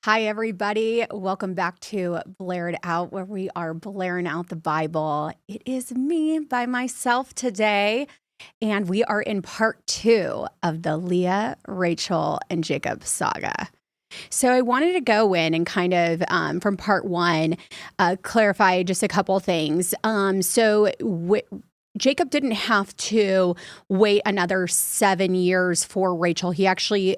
Hi, everybody. Welcome back to Blaired Out, where we are blairing out the Bible. It is me by myself today, and we are in part 2 of the Leah, Rachel, and Jacob saga. So I wanted to go in and kind of, from part 1, clarify just a couple things. Jacob didn't have to wait another 7 years for Rachel.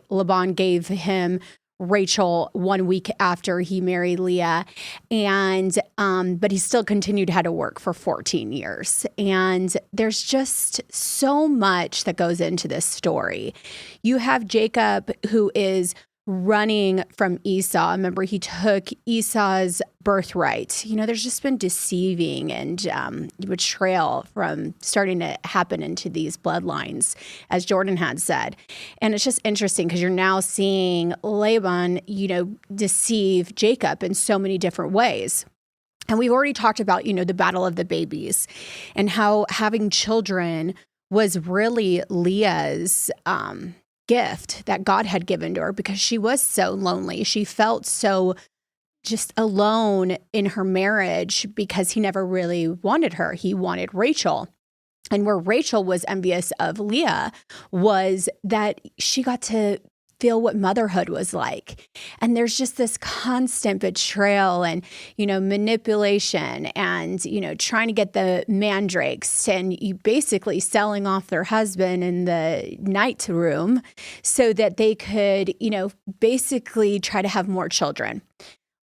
Laban gave him Rachel 1 week after he married Leah, and but he still continued to have to work for 14 years. And there's just so much that goes into this story. You have Jacob, who is running from Esau. Remember, he took Esau's birthright. There's just been deceiving and betrayal from starting to happen into these bloodlines, as Jordan had said. And it's just interesting because you're now seeing Laban, deceive Jacob in so many different ways. And we've already talked about, the battle of the babies and how having children was really Leah's gift that God had given to her, because she was so lonely. She felt so just alone in her marriage because he never really wanted her. He wanted Rachel. And where Rachel was envious of Leah was that she got to feel what motherhood was like. And there's just this constant betrayal and, manipulation and, trying to get the mandrakes and you basically selling off their husband in the night room so that they could, basically try to have more children.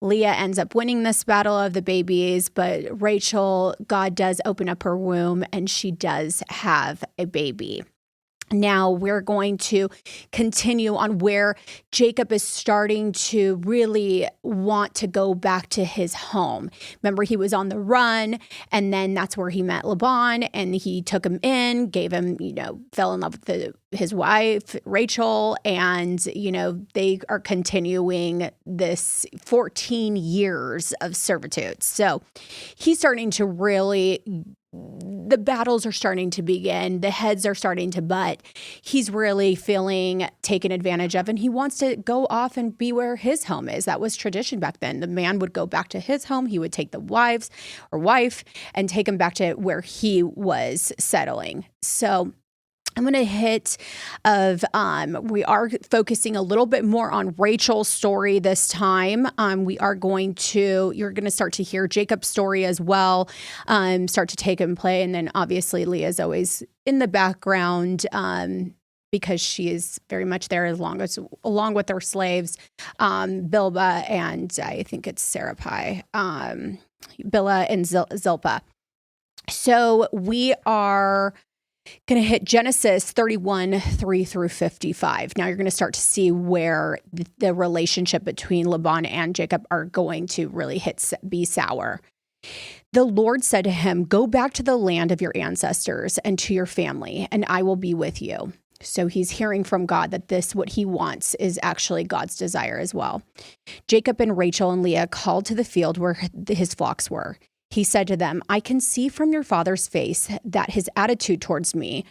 Leah ends up winning this battle of the babies, but Rachel, God does open up her womb and she does have a baby. Now we're going to continue on where Jacob is starting to really want to go back to his home. Remember, he was on the run, and then that's where he met Laban, and he took him in, gave him, fell in love with his wife, Rachel, and, they are continuing this 14 years of servitude. So he's starting to really, the battles are starting to begin. The heads are starting to butt. He's really feeling taken advantage of, and he wants to go off and be where his home is. That was tradition back then. The man would go back to his home. He would take the wife and take him back to where he was settling. So I'm going to we are focusing a little bit more on Rachel's story this time. You're going to start to hear Jacob's story as well, start to take and play. And then obviously Leah is always in the background, because she is very much there along with her slaves, Bilhah, and I think it's Sarapai, Bilhah and Zilpah. So we are going to hit Genesis 31, 3 through 55. Now you're going to start to see where the relationship between Laban and Jacob are going to really be sour. The Lord said to him, "Go back to the land of your ancestors and to your family, and I will be with you." So he's hearing from God that what he wants is actually God's desire as well. Jacob and Rachel and Leah called to the field where his flocks were. He said to them, "I can see from your father's face that his attitude towards me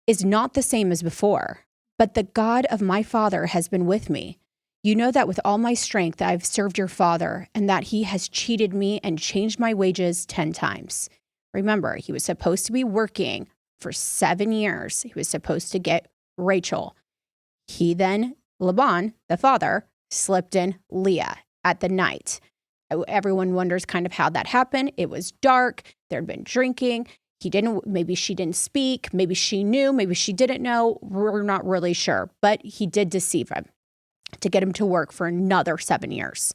is not the same as before, but the God of my father has been with me. You know that with all my strength I've served your father, and that he has cheated me and changed my wages 10 times. Remember, he was supposed to be working for 7 years. He was supposed to get Rachel. Laban, the father, slipped in Leah at the night. Everyone wonders kind of how that happened. It was dark. There'd been drinking. Maybe she didn't speak. Maybe she knew. Maybe she didn't know. We're not really sure. But he did deceive him to get him to work for another 7 years.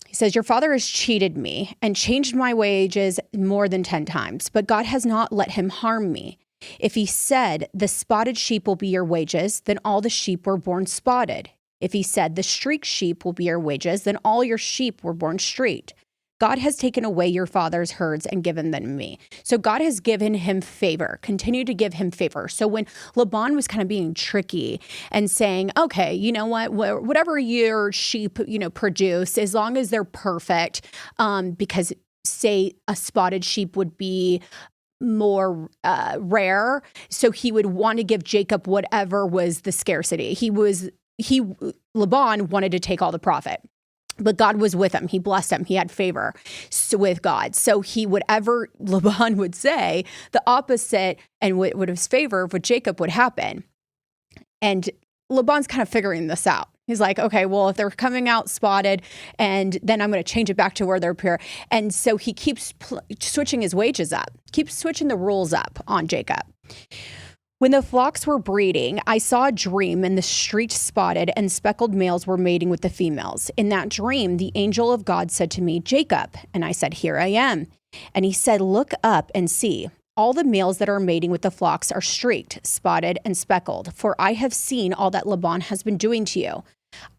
He says, "Your father has cheated me and changed my wages more than 10 times, but God has not let him harm me. If he said, 'The spotted sheep will be your wages,' then all the sheep were born spotted. If he said, 'The streaked sheep will be your wages,' then all your sheep were born streaked. God has taken away your father's herds and given them to me." So God has given him favor, continued to give him favor. So when Laban was kind of being tricky and saying, "Okay, you know what, whatever your sheep, produce, as long as they're perfect," because say a spotted sheep would be more rare. So he would want to give Jacob whatever was the scarcity. He was Laban wanted to take all the profit. But God was with him. He blessed him. He had favor with God. So whatever Laban would say, the opposite and what would his favor with Jacob would happen. And Laban's kind of figuring this out. He's like, okay, well, if they're coming out spotted, and then I'm going to change it back to where they're pure. And so he keeps switching his wages up, keeps switching the rules up on Jacob. When the flocks were breeding, I saw a dream, and the streaked, spotted, and speckled males were mating with the females. In that dream, the angel of God said to me, Jacob. And I said, here I am. And he said, look up and see. All the males that are mating with the flocks are streaked, spotted, and speckled, for I have seen all that Laban has been doing to you.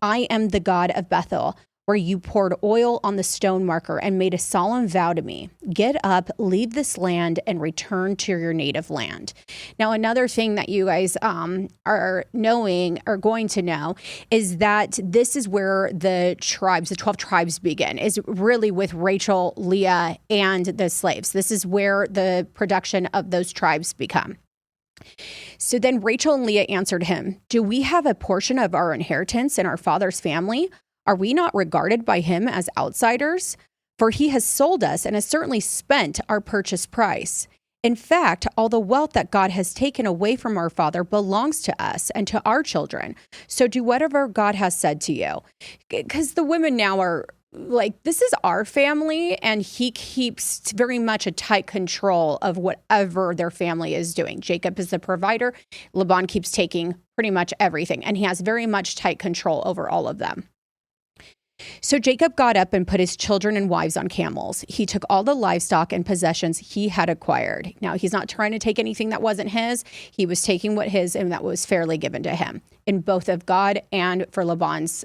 I am the God of Bethel, where you poured oil on the stone marker and made a solemn vow to me. Get up, leave this land, and return to your native land. Now, another thing that you guys are going to know, is that this is where the 12 tribes begin, is really with Rachel, Leah, and the slaves. This is where the production of those tribes become. So then Rachel and Leah answered him, do we have a portion of our inheritance in our father's family? Are we not regarded by him as outsiders? For he has sold us and has certainly spent our purchase price. In fact, all the wealth that God has taken away from our father belongs to us and to our children. So do whatever God has said to you. Because the women now are like, this is our family, and he keeps very much a tight control of whatever their family is doing. Jacob is the provider. Laban keeps taking pretty much everything, and he has very much tight control over all of them. So Jacob got up and put his children and wives on camels. He took all the livestock and possessions he had acquired. Now, he's not trying to take anything that wasn't his. He was taking what his and that was fairly given to him, in both of God and for Laban's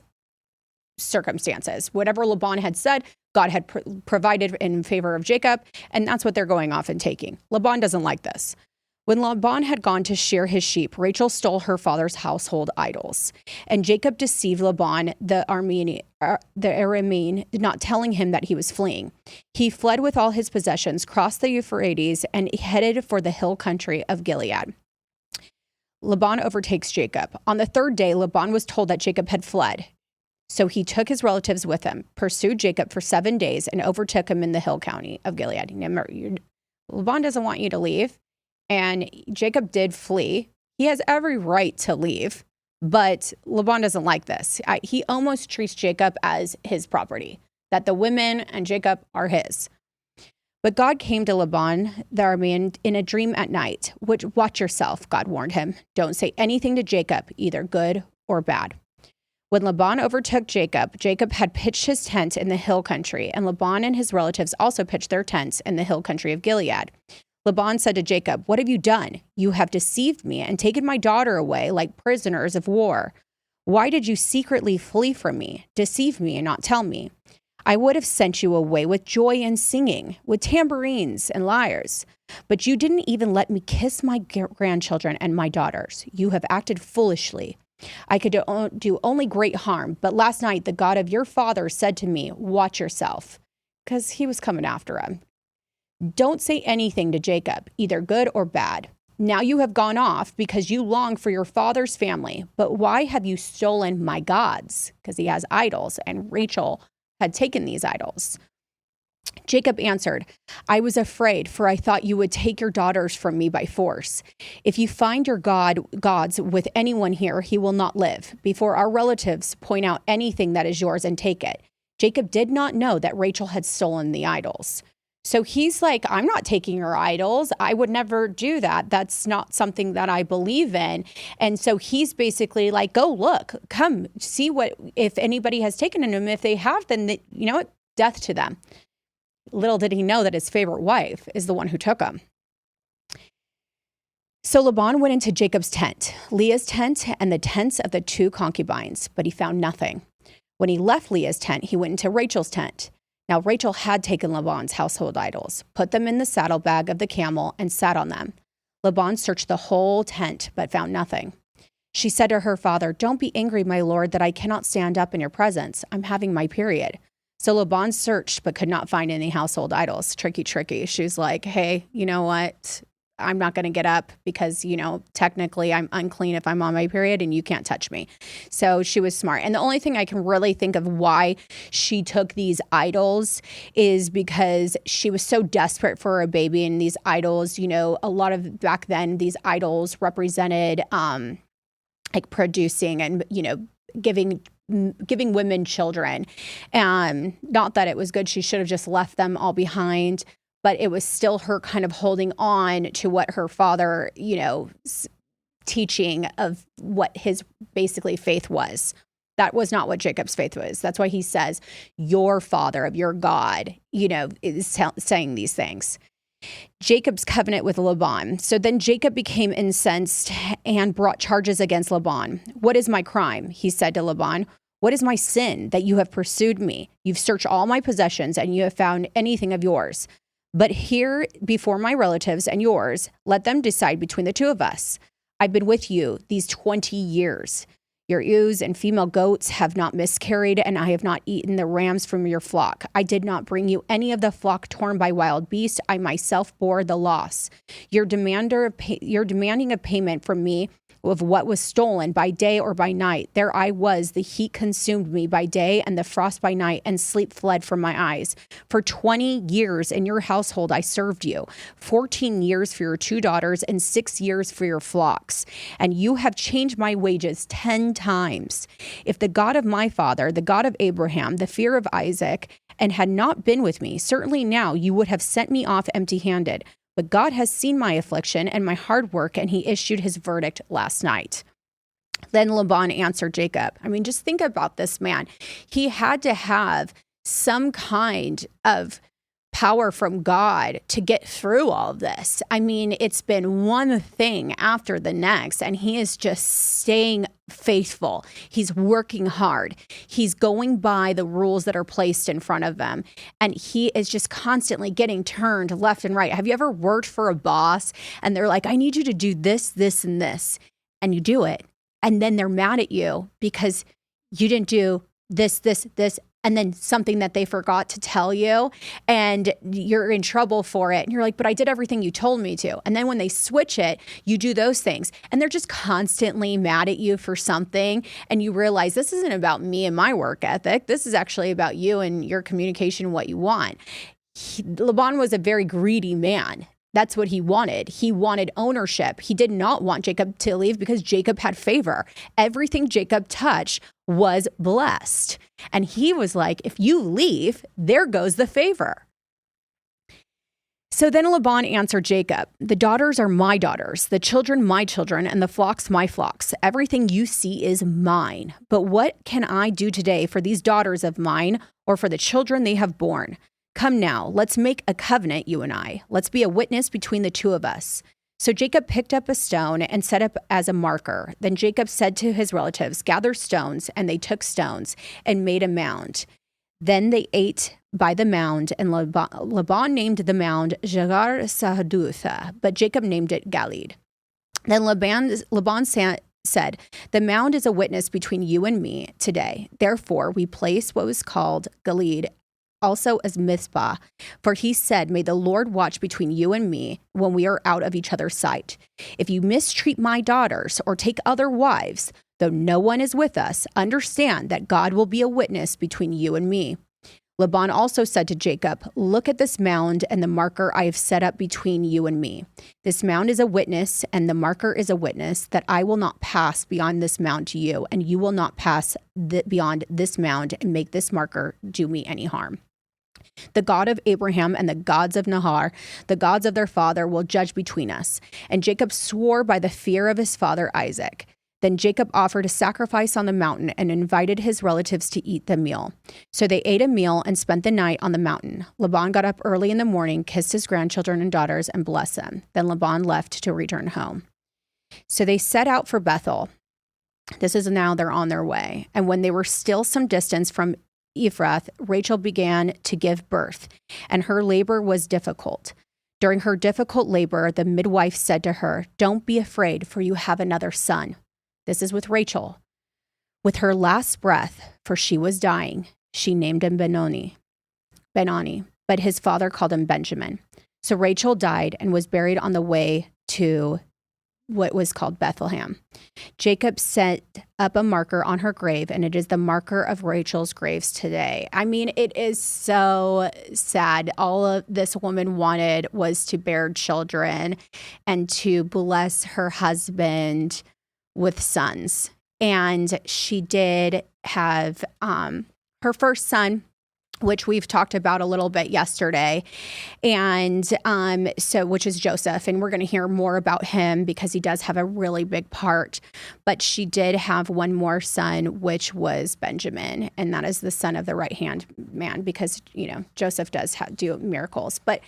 circumstances. Whatever Laban had said, God had provided in favor of Jacob, and that's what they're going off and taking. Laban doesn't like this. When Laban had gone to shear his sheep, Rachel stole her father's household idols. And Jacob deceived Laban, the Aramean, not telling him that he was fleeing. He fled with all his possessions, crossed the Euphrates, and headed for the hill country of Gilead. Laban overtakes Jacob. On the third day, Laban was told that Jacob had fled. So he took his relatives with him, pursued Jacob for 7 days, and overtook him in the hill county of Gilead. Laban doesn't want you to leave. And Jacob did flee. He has every right to leave, but Laban doesn't like this. He almost treats Jacob as his property, that the women and Jacob are his. But God came to Laban, the Aramean, in a dream at night. Watch yourself, God warned him. Don't say anything to Jacob, either good or bad. When Laban overtook Jacob, Jacob had pitched his tent in the hill country, and Laban and his relatives also pitched their tents in the hill country of Gilead. Laban said to Jacob, what have you done? You have deceived me and taken my daughter away like prisoners of war. Why did you secretly flee from me, deceive me, and not tell me? I would have sent you away with joy and singing, with tambourines and lyres. But you didn't even let me kiss my grandchildren and my daughters. You have acted foolishly. I could do only great harm, but last night the God of your father said to me, watch yourself, because he was coming after him. Don't say anything to Jacob, either good or bad. Now you have gone off because you long for your father's family. But why have you stolen my gods? Because he has idols, and Rachel had taken these idols. Jacob answered, I was afraid, for I thought you would take your daughters from me by force. If you find your gods with anyone here, he will not live. Before our relatives point out anything that is yours and take it. Jacob did not know that Rachel had stolen the idols. So he's like, I'm not taking your idols. I would never do that. That's not something that I believe in. And so he's basically like, go look, come see if anybody has taken him. If they have, then you know what? Death to them. Little did he know that his favorite wife is the one who took him. So Laban went into Jacob's tent, Leah's tent, and the tents of the 2 concubines, but he found nothing. When he left Leah's tent, he went into Rachel's tent. Now Rachel had taken Laban's household idols, put them in the saddlebag of the camel, and sat on them. Laban searched the whole tent, but found nothing. She said to her father, don't be angry, my lord, that I cannot stand up in your presence. I'm having my period. So Laban searched, but could not find any household idols. Tricky. She's like, hey, you know what? I'm not going to get up because, technically I'm unclean if I'm on my period and you can't touch me. So she was smart. And the only thing I can really think of why she took these idols is because she was so desperate for a baby. And these idols, a lot of back then, these idols represented like producing and, giving women children. And not that it was good. She should have just left them all behind. But it was still her kind of holding on to what her father, teaching of what his basically faith was. That was not what Jacob's faith was. That's why he says, your father of your God, is saying these things. Jacob's covenant with Laban. So then Jacob became incensed and brought charges against Laban. What is my crime? He said to Laban. What is my sin that you have pursued me? You've searched all my possessions and you have found anything of yours. But here before my relatives and yours, let them decide between the two of us. I've been with you these 20 years. Your ewes and female goats have not miscarried, and I have not eaten the rams from your flock. I did not bring you any of the flock torn by wild beasts. I myself bore the loss. You're demanding of payment from me of what was stolen by day or by night. There I was, the heat consumed me by day and the frost by night, and sleep fled from my eyes. For 20 years in your household I served you, 14 years for your 2 daughters and 6 years for your flocks. And you have changed my wages 10 times. If the God of my father, the God of Abraham, the fear of Isaac, and had not been with me, certainly now you would have sent me off empty-handed. But God has seen my affliction and my hard work, and he issued his verdict last night. Then Laban answered Jacob. Just think about this man. He had to have some kind of power from God to get through all of this. It's been one thing after the next, and he is just staying faithful. He's working hard. He's going by the rules that are placed in front of him, and he is just constantly getting turned left and right. Have you ever worked for a boss and they're like, I need you to do this, this, and this, and you do it, and then they're mad at you because you didn't do this, this, this, and then something that they forgot to tell you, and you're in trouble for it. And you're like, but I did everything you told me to. And then when they switch it, you do those things. And they're just constantly mad at you for something. And you realize this isn't about me and my work ethic. This is actually about you and your communication, what you want. Laban was a very greedy man. That's what he wanted. He wanted ownership. He did not want Jacob to leave because Jacob had favor. Everything Jacob touched was blessed. And he was like, if you leave, there goes the favor. So then Laban answered Jacob, the daughters are my daughters, the children my children, and the flocks my flocks. Everything you see is mine. But what can I do today for these daughters of mine or for the children they have borne? Come now, let's make a covenant, you and I. Let's be a witness between the two of us. So Jacob picked up a stone and set up as a marker. Then Jacob said to his relatives, gather stones, and they took stones and made a mound. Then they ate by the mound, and Laban named the mound Jagar Sahadutha, but Jacob named it Galid. Then Laban said, the mound is a witness between you and me today. Therefore, we place what was called Galid also as Mizpah, for he said, may the Lord watch between you and me when we are out of each other's sight. If you mistreat my daughters or take other wives, though no one is with us, understand that God will be a witness between you and me. Laban also said to Jacob, look at this mound and the marker I have set up between you and me. This mound is a witness, and the marker is a witness that I will not pass beyond this mound to you, and you will not pass beyond this mound and make this marker do me any harm. The God of Abraham and the gods of Nahar, the gods of their father, will judge between us. And Jacob swore by the fear of his father Isaac. Then Jacob offered a sacrifice on the mountain and invited his relatives to eat the meal. So they ate a meal and spent the night on the mountain. Laban got up early in the morning, kissed his grandchildren and daughters, and blessed them. Then Laban left to return home. So they set out for Bethel. This is now they're on their way. And when they were still some distance from Ephrath, Rachel began to give birth, and her labor was difficult. During her difficult labor, the midwife said to her, don't be afraid, for you have another son. This is with Rachel. With her last breath, for she was dying, she named him Benoni, but his father called him Benjamin. So Rachel died and was buried on the way to what was called Bethlehem. Jacob set up a marker on her grave, and it is the marker of Rachel's graves today. I mean, it is so sad. All of this woman wanted was to bear children and to bless her husband with sons. And she did have her first son, which we've talked about a little bit yesterday. And which is Joseph. And we're going to hear more about him because he does have a really big part. But she did have one more son, which was Benjamin. And that is the son of the right-hand man because, Joseph does do miracles. But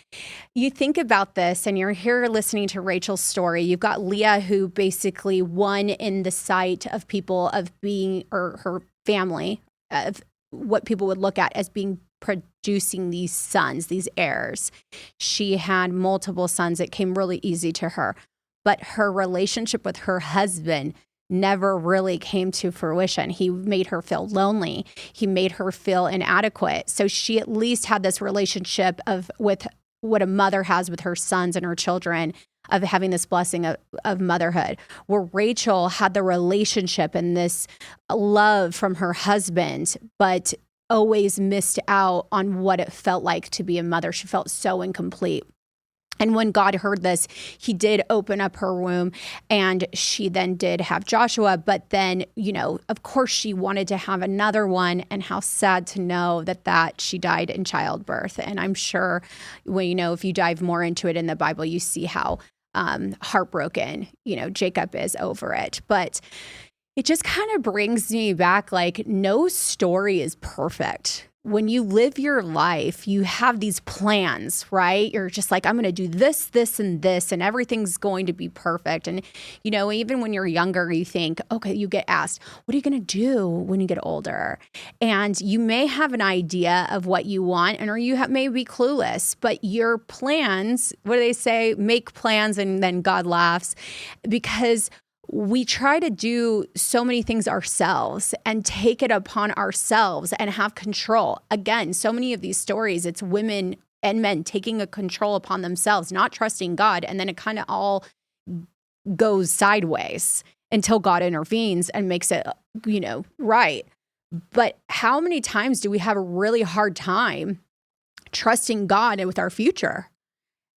you think about this and you're here listening to Rachel's story. You've got Leah, who basically won in the sight of people of being, or her family, of what people would look at as being producing these sons, these heirs. She had multiple sons. It came really easy to her. But her relationship with her husband never really came to fruition. He made her feel lonely. He made her feel inadequate. So she at least had this relationship with what a mother has with her sons and her children, of having this blessing of motherhood, where Rachel had the relationship and this love from her husband, but always missed out on what it felt like to be a mother. She felt so incomplete. And when God heard this, he did open up her womb, and she then did have Joshua. But then, of course, she wanted to have another one. And how sad to know that she died in childbirth. And I'm sure, if you dive more into it in the Bible, you see how heartbroken, Jacob is over it. But it just kind of brings me back, like, no story is perfect. When you live your life, you have these plans, right? You're just like, I'm going to do this, this, and this, and everything's going to be perfect. And, even when you're younger, you think, okay, you get asked, what are you going to do when you get older? And you may have an idea of what you want, or you may be clueless, but your plans, what do they say? Make plans and then God laughs, because we try to do so many things ourselves and take it upon ourselves and have control. Again, so many of these stories, it's women and men taking a control upon themselves, not trusting God. And then it kind of all goes sideways until God intervenes and makes it, right. But how many times do we have a really hard time trusting God with our future?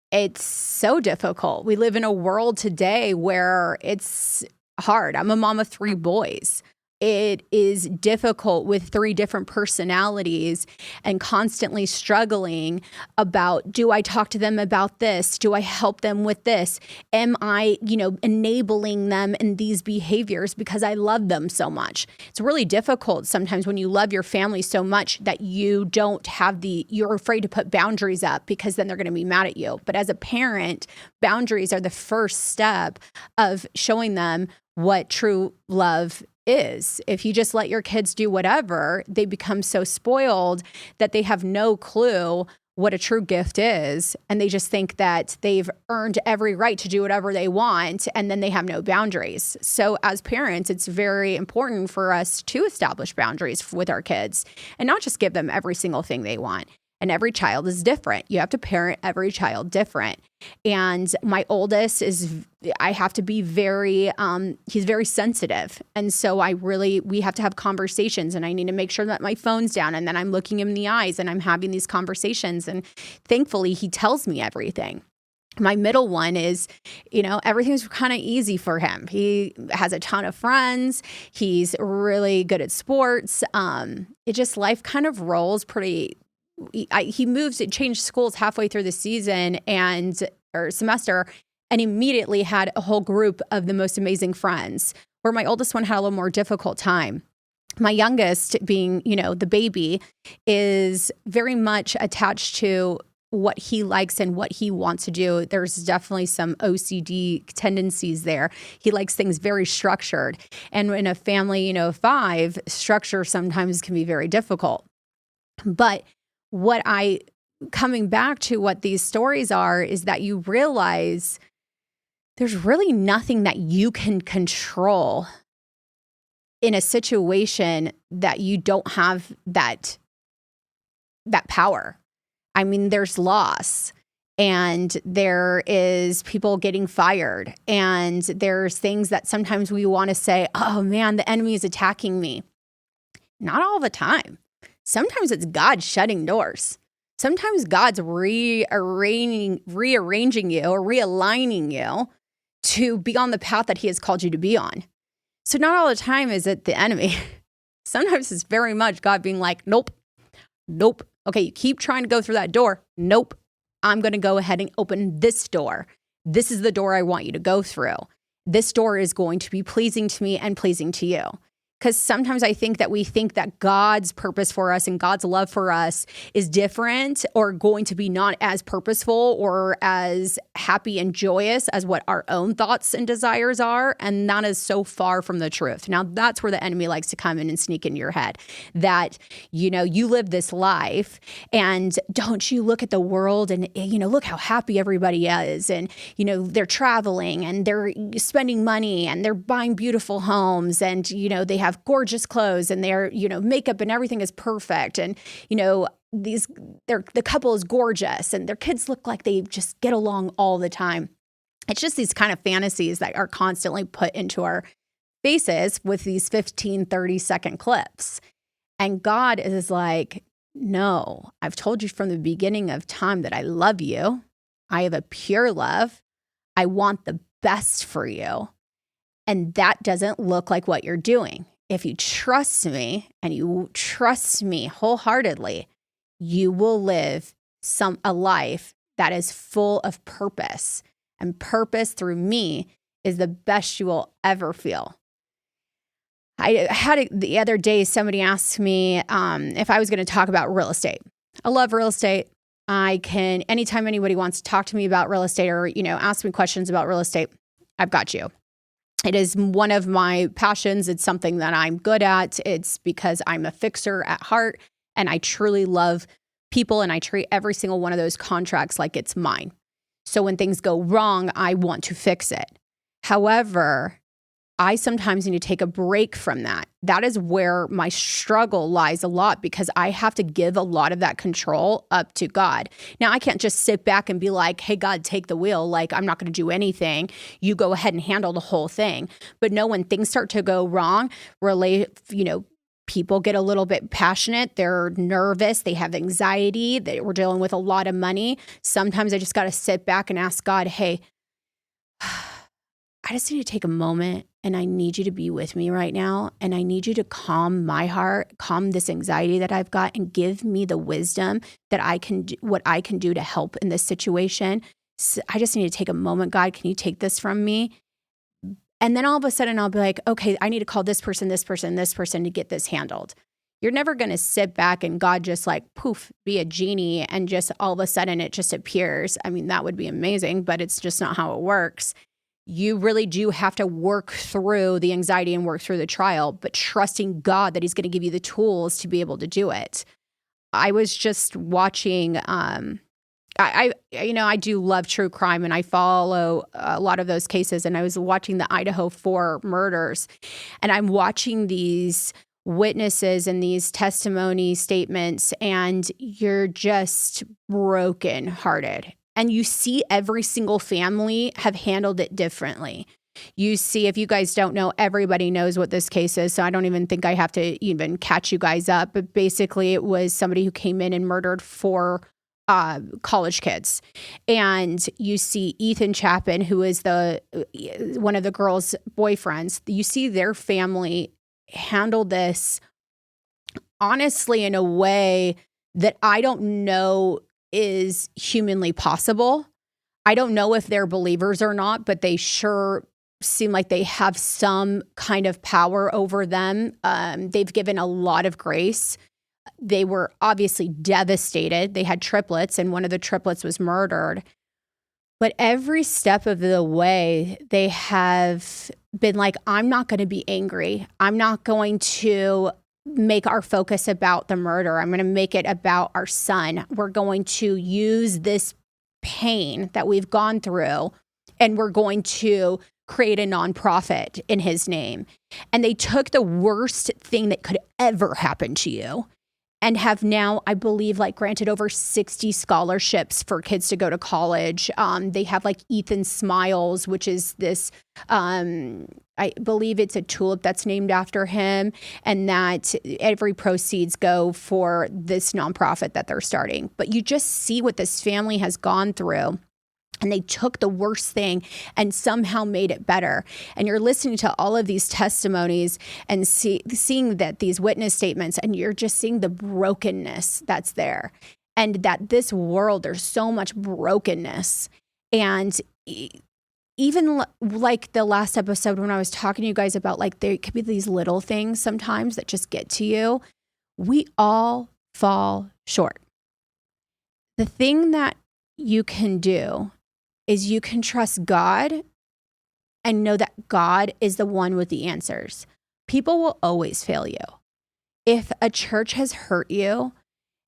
It's so difficult. We live in a world today where it's hard. I'm a mom of 3 boys. It is difficult with 3 different personalities and constantly struggling about, do I talk to them about this? Do I help them with this? Am I, enabling them in these behaviors because I love them so much? It's really difficult sometimes when you love your family so much that you don't have you're afraid to put boundaries up because then they're going to be mad at you. But as a parent, boundaries are the first step of showing them what true love is. If you just let your kids do whatever, they become so spoiled that they have no clue what a true gift is. And they just think that they've earned every right to do whatever they want. And then they have no boundaries. So as parents, it's very important for us to establish boundaries with our kids and not just give them every single thing they want. And every child is different. You have to parent every child different. And my oldest I have to be he's very sensitive. And so we have to have conversations, and I need to make sure that my phone's down, and then I'm looking him in the eyes and I'm having these conversations. And thankfully he tells me everything. My middle one is, everything's kind of easy for him. He has a ton of friends. He's really good at sports. Life kind of rolls pretty. It changed schools halfway through the season or semester, and immediately had a whole group of the most amazing friends, where my oldest one had a little more difficult time. My youngest, being, the baby, is very much attached to what he likes and what he wants to do. There's definitely some OCD tendencies there. He likes things very structured. And in a family, of 5, structure sometimes can be very difficult. But coming back to what these stories are, is that you realize there's really nothing that you can control in a situation that you don't have that power. I mean, there's loss. and there is people getting fired, and there's things that sometimes we want to say, oh man, the enemy is attacking me. Not all the time. Sometimes it's God shutting doors. Sometimes God's rearranging you or realigning you to be on the path that he has called you to be on. So not all the time is it the enemy. Sometimes it's very much God being like, nope. Okay, you keep trying to go through that door. Nope. I'm going to go ahead and open this door. This is the door I want you to go through. This door is going to be pleasing to me and pleasing to you. Because sometimes I think that we think that God's purpose for us and God's love for us is different or going to be not as purposeful or as happy and joyous as what our own thoughts and desires are. And that is so far from the truth. Now, that's where the enemy likes to come in and sneak into your head that, you live this life and don't you look at the world and, look how happy everybody is. And, they're traveling and they're spending money and they're buying beautiful homes and, they have gorgeous clothes and their, makeup and everything is perfect. And, the couple is gorgeous and their kids look like they just get along all the time. It's just these kind of fantasies that are constantly put into our faces with these 15, 30-second clips. And God is like, no, I've told you from the beginning of time that I love you. I have a pure love. I want the best for you. And that doesn't look like what you're doing. If you trust me and you trust me wholeheartedly, you will live a life that is full of purpose. And purpose through me is the best you will ever feel. I had the other day, somebody asked me if I was going to talk about real estate. I love real estate. Anytime anybody wants to talk to me about real estate or, ask me questions about real estate, I've got you. It is one of my passions. It's something that I'm good at. It's because I'm a fixer at heart and I truly love people and I treat every single one of those contracts like it's mine. So when things go wrong, I want to fix it. However, I sometimes need to take a break from that. That is where my struggle lies a lot because I have to give a lot of that control up to God. Now, I can't just sit back and be like, hey, God, take the wheel. Like, I'm not going to do anything. You go ahead and handle the whole thing. But no, when things start to go wrong, people get a little bit passionate. They're nervous. They have anxiety. We're dealing with a lot of money. Sometimes I just got to sit back and ask God, hey, I just need to take a moment and I need you to be with me right now. And I need you to calm my heart, calm this anxiety that I've got and give me the wisdom that I can do, what I can do to help in this situation. So I just need to take a moment. God, can you take this from me? And then all of a sudden I'll be like, okay, I need to call this person to get this handled. You're never going to sit back and God just like poof, be a genie and just all of a sudden it just appears. I mean, that would be amazing, but it's just not how it works. You really do have to work through the anxiety and work through the trial, but trusting God that he's going to give you the tools to be able to do it. I was just watching, I do love true crime and I follow a lot of those cases. And I was watching the Idaho 4 murders and I'm watching these witnesses and these testimony statements and you're just brokenhearted. And you see every single family have handled it differently. You see, if you guys don't know, everybody knows what this case is. So I don't even think I have to even catch you guys up. But basically, it was somebody who came in and murdered 4 college kids. And you see Ethan Chapin, who is one of the girls' boyfriends. You see their family handle this honestly in a way that I don't know is humanly possible. I don't know if they're believers or not, but they sure seem like they have some kind of power over them. They've given a lot of grace. They were obviously devastated. They had triplets, and one of the triplets was murdered. But every step of the way, they have been like, I'm not going to be angry. I'm not going to make our focus about the murder. I'm going to make it about our son. We're going to use this pain that we've gone through and we're going to create a nonprofit in his name. And they took the worst thing that could ever happen to you and have now, I believe, like granted over 60 scholarships for kids to go to college. They have like Ethan Smiles, which is this, I believe it's a tulip that's named after him, and that every proceeds go for this nonprofit that they're starting. But you just see what this family has gone through. And they took the worst thing and somehow made it better. And you're listening to all of these testimonies and seeing that these witness statements, and you're just seeing the brokenness that's there. And that this world, there's so much brokenness. And even like the last episode when I was talking to you guys about like there could be these little things sometimes that just get to you. We all fall short. The thing that you can do is you can trust God and know that God is the one with the answers. People will always fail you. If a church has hurt you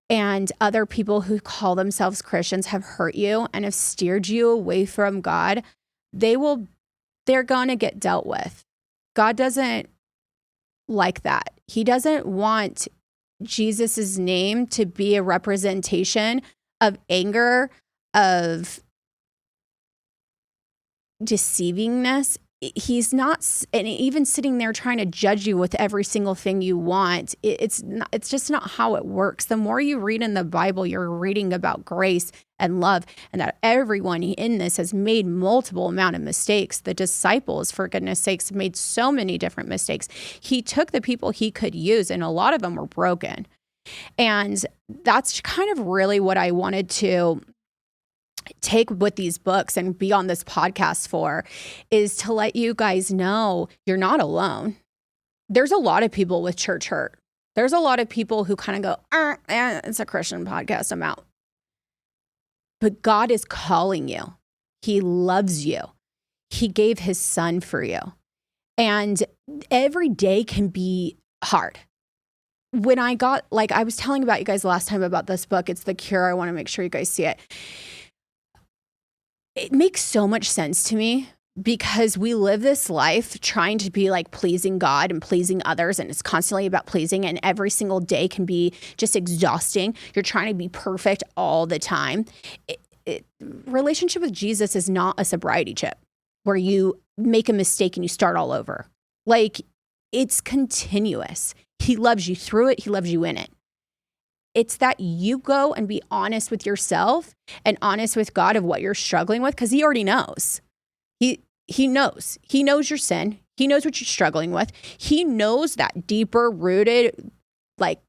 and other people who call themselves Christians have hurt you and have steered you away from God, they're going to get dealt with. God doesn't like that. He doesn't want Jesus's name to be a representation of anger, of deceivingness. He's not, and even sitting there trying to judge you with every single thing you want. It's just not how it works. The more you read in the Bible, you're reading about grace and love, and that everyone in this has made multiple amount of mistakes. The disciples, for goodness sakes, made so many different mistakes. He took the people he could use, and a lot of them were broken. And that's kind of really what I wanted to take with these books and be on this podcast for, is to let you guys know you're not alone. There's a lot of people with church hurt. There's a lot of people who kind of go, it's a Christian podcast, I'm out. But God is calling you. He loves you. He gave his son for you. And every day can be hard. When I was telling about you guys last time about this book, it's The Cure. I want to make sure you guys see it. It makes so much sense to me because we live this life trying to be like pleasing God and pleasing others. And it's constantly about pleasing. And every single day can be just exhausting. You're trying to be perfect all the time. Relationship with Jesus is not a sobriety chip where you make a mistake and you start all over. Like, it's continuous. He loves you through it. He loves you in it. It's that you go and be honest with yourself and honest with God of what you're struggling with, because he already knows. He knows. He knows your sin. He knows what you're struggling with. He knows that deeper rooted, like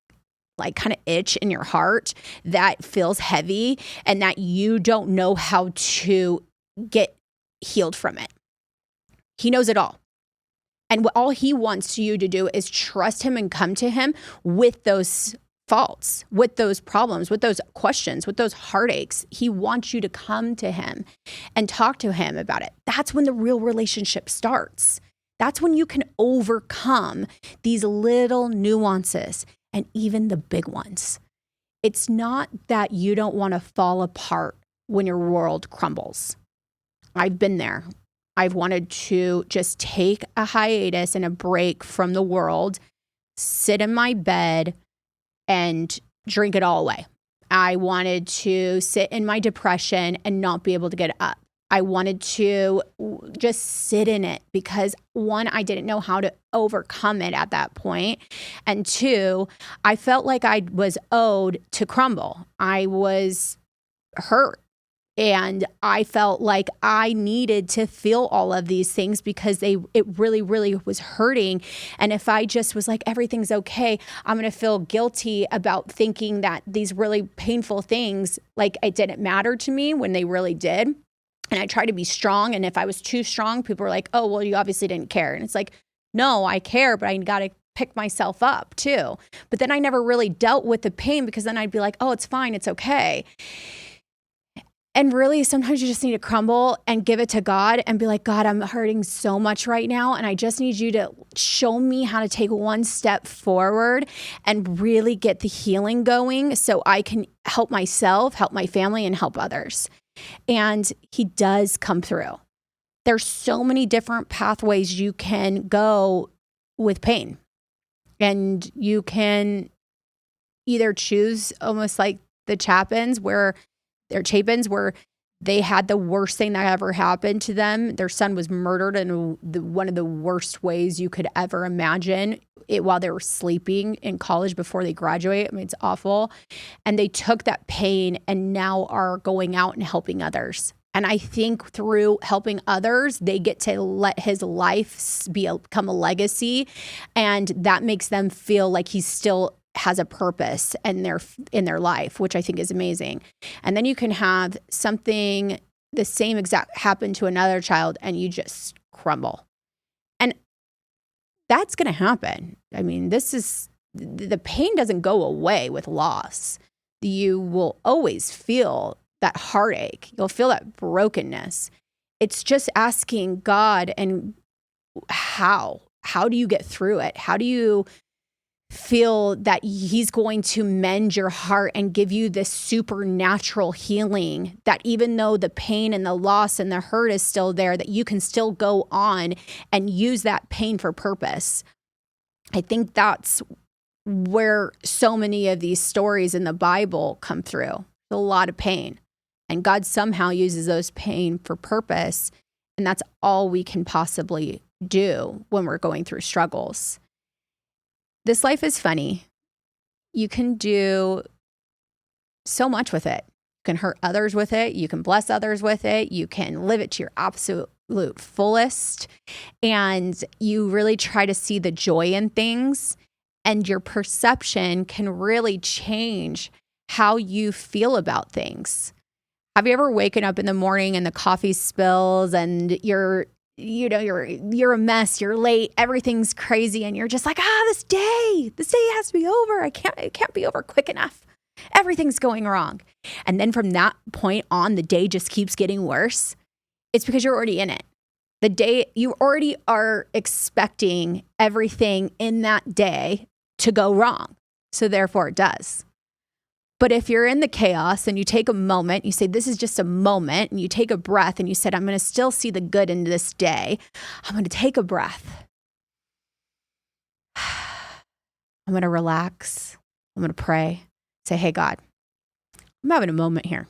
kind of itch in your heart that feels heavy and that you don't know how to get healed from it. He knows it all. And all he wants you to do is trust him and come to him with those faults, with those problems, with those questions, with those heartaches. He wants you to come to him and talk to him about it. That's when the real relationship starts. That's when you can overcome these little nuances and even the big ones. It's not that you don't want to fall apart when your world crumbles. I've been there. I've wanted to just take a hiatus and a break from the world, sit in my bed, and drink it all away. I wanted to sit in my depression and not be able to get up. I wanted to just sit in it because, one, I didn't know how to overcome it at that point. And two, I felt like I was owed to crumble. I was hurt. And I felt like I needed to feel all of these things because it really, really was hurting. And if I just was like, everything's okay, I'm going to feel guilty about thinking that these really painful things, like it didn't matter to me when they really did. And I tried to be strong. And if I was too strong, people were like, oh, well, you obviously didn't care. And it's like, no, I care, but I got to pick myself up too. But then I never really dealt with the pain because then I'd be like, oh, it's fine. It's okay. And really, sometimes you just need to crumble and give it to God and be like, God, I'm hurting so much right now. And I just need you to show me how to take one step forward and really get the healing going so I can help myself, help my family, and help others. And he does come through. There's so many different pathways you can go with pain. And you can either choose almost like the Chapins where they had the worst thing that ever happened to them. Their son was murdered in one of the worst ways you could ever imagine while they were sleeping in college before they graduate. I mean, it's awful. And they took that pain and now are going out and helping others. And I think through helping others, they get to let his life become a legacy. And that makes them feel like he still has a purpose in their life, which I think is amazing. And then you can have something the same exact happen to another child and you just crumble. And that's going to happen. I mean, the pain doesn't go away with loss. You will always feel that heartache. You'll feel that brokenness. It's just asking God, and how do you get through it? How do you feel that he's going to mend your heart and give you this supernatural healing, that even though the pain and the loss and the hurt is still there, that you can still go on and use that pain for purpose? I think that's where so many of these stories in the Bible come through. A lot of pain. And God somehow uses those pain for purpose. And that's all we can possibly do when we're going through struggles. This life is funny. You can do so much with it. You can hurt others with it. You can bless others with it. You can live it to your absolute fullest. And you really try to see the joy in things. And your perception can really change how you feel about things. Have you ever waken up in the morning and the coffee spills and you're a mess, you're late, everything's crazy, and you're just like, this day has to be over. It can't be over quick enough. Everything's going wrong. And then from that point on, the day just keeps getting worse. It's because you're already in it. The day, you already are expecting everything in that day to go wrong. So therefore it does. But if you're in the chaos and you take a moment, you say, this is just a moment, and you take a breath and you said, I'm going to still see the good in this day. I'm going to take a breath. I'm going to relax. I'm going to pray. Say, hey, God, I'm having a moment here.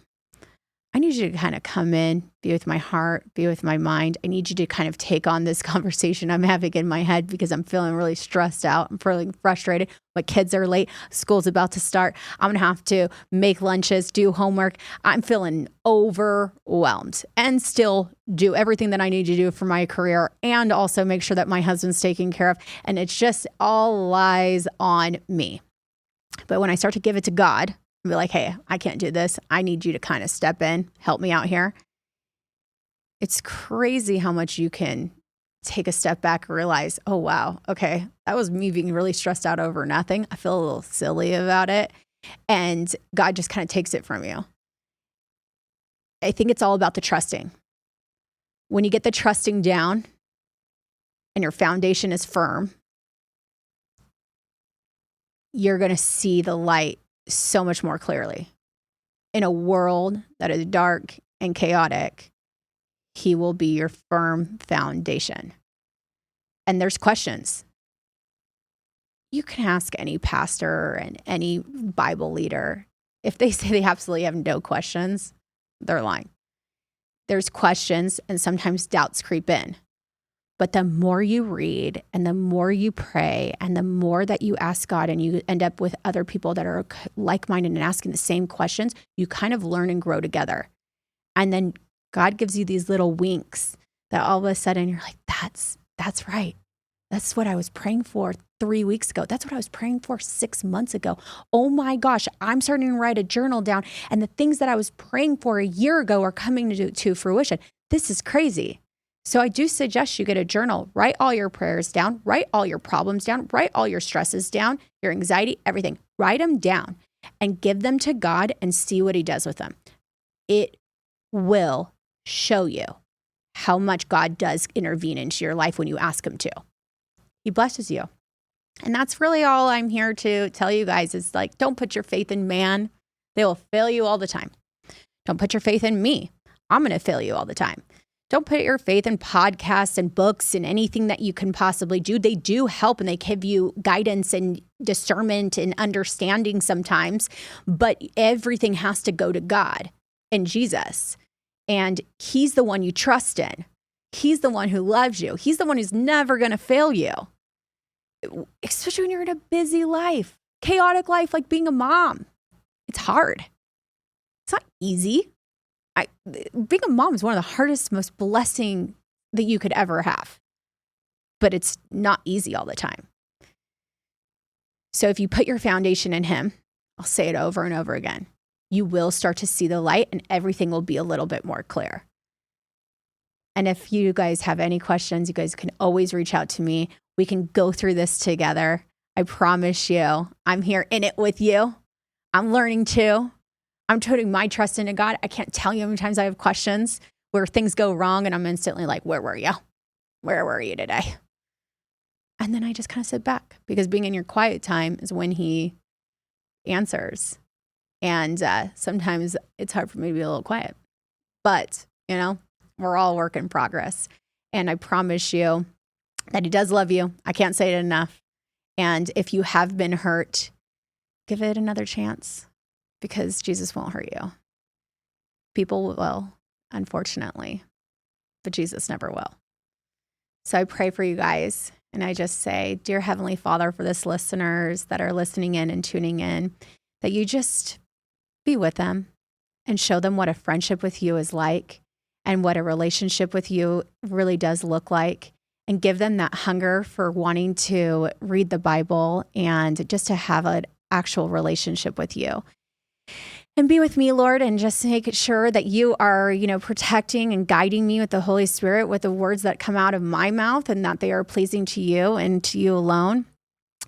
I need you to kind of come in, be with my heart, be with my mind. I need you to kind of take on this conversation I'm having in my head because I'm feeling really stressed out. I'm feeling frustrated. My kids are late. School's about to start. I'm going to have to make lunches, do homework. I'm feeling overwhelmed and still do everything that I need to do for my career and also make sure that my husband's taken care of. And it's just all lies on me. But when I start to give it to God, be like, hey, I can't do this. I need you to kind of step in, help me out here. It's crazy how much you can take a step back and realize, oh, wow, okay, that was me being really stressed out over nothing. I feel a little silly about it. And God just kind of takes it from you. I think it's all about the trusting. When you get the trusting down and your foundation is firm, you're going to see the light so much more clearly. In a world that is dark and chaotic, he will be your firm foundation. And there's questions. You can ask any pastor and any Bible leader. If they say they absolutely have no questions, they're lying. There's questions and sometimes doubts creep in. But the more you read and the more you pray and the more that you ask God and you end up with other people that are like-minded and asking the same questions, you kind of learn and grow together. And then God gives you these little winks that all of a sudden you're like, that's right. That's what I was praying for 3 weeks ago. That's what I was praying for 6 months ago. Oh my gosh, I'm starting to write a journal down and the things that I was praying for a year ago are coming to fruition. This is crazy. So I do suggest you get a journal, write all your prayers down, write all your problems down, write all your stresses down, your anxiety, everything. Write them down and give them to God and see what he does with them. It will show you how much God does intervene into your life when you ask him to. He blesses you. And that's really all I'm here to tell you guys is like, don't put your faith in man. They will fail you all the time. Don't put your faith in me. I'm going to fail you all the time. Don't put your faith in podcasts and books and anything that you can possibly do. They do help and they give you guidance and discernment and understanding sometimes, but everything has to go to God and Jesus. And He's the one you trust in. He's the one who loves you. He's the one who's never going to fail you, especially when you're in a busy life, chaotic life like being a mom. It's hard. It's not easy. Being a mom is one of the hardest, most blessing that you could ever have. But it's not easy all the time. So if you put your foundation in Him, I'll say it over and over again, you will start to see the light and everything will be a little bit more clear. And if you guys have any questions, you guys can always reach out to me. We can go through this together. I promise you, I'm here in it with you. I'm learning too. I'm putting my trust into God. I can't tell you how many times I have questions where things go wrong and I'm instantly like, where were you? Where were you today? And then I just kind of sit back because being in your quiet time is when He answers. And sometimes it's hard for me to be a little quiet. But, we're all work in progress. And I promise you that He does love you. I can't say it enough. And if you have been hurt, give it another chance because Jesus won't hurt you. People will, unfortunately, but Jesus never will. So I pray for you guys. And I just say, dear Heavenly Father, for this listeners that are listening in and tuning in, that you just be with them and show them what a friendship with you is like and what a relationship with you really does look like, and give them that hunger for wanting to read the Bible and just to have an actual relationship with you. And be with me, Lord, and just make sure that you are, protecting and guiding me with the Holy Spirit with the words that come out of my mouth and that they are pleasing to you and to you alone.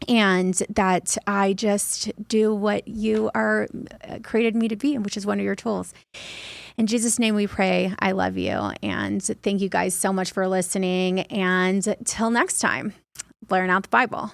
And that I just do what you are created me to be, which is one of your tools. In Jesus' name we pray. I love you. And thank you guys so much for listening. And till next time, Blaire out the Bible.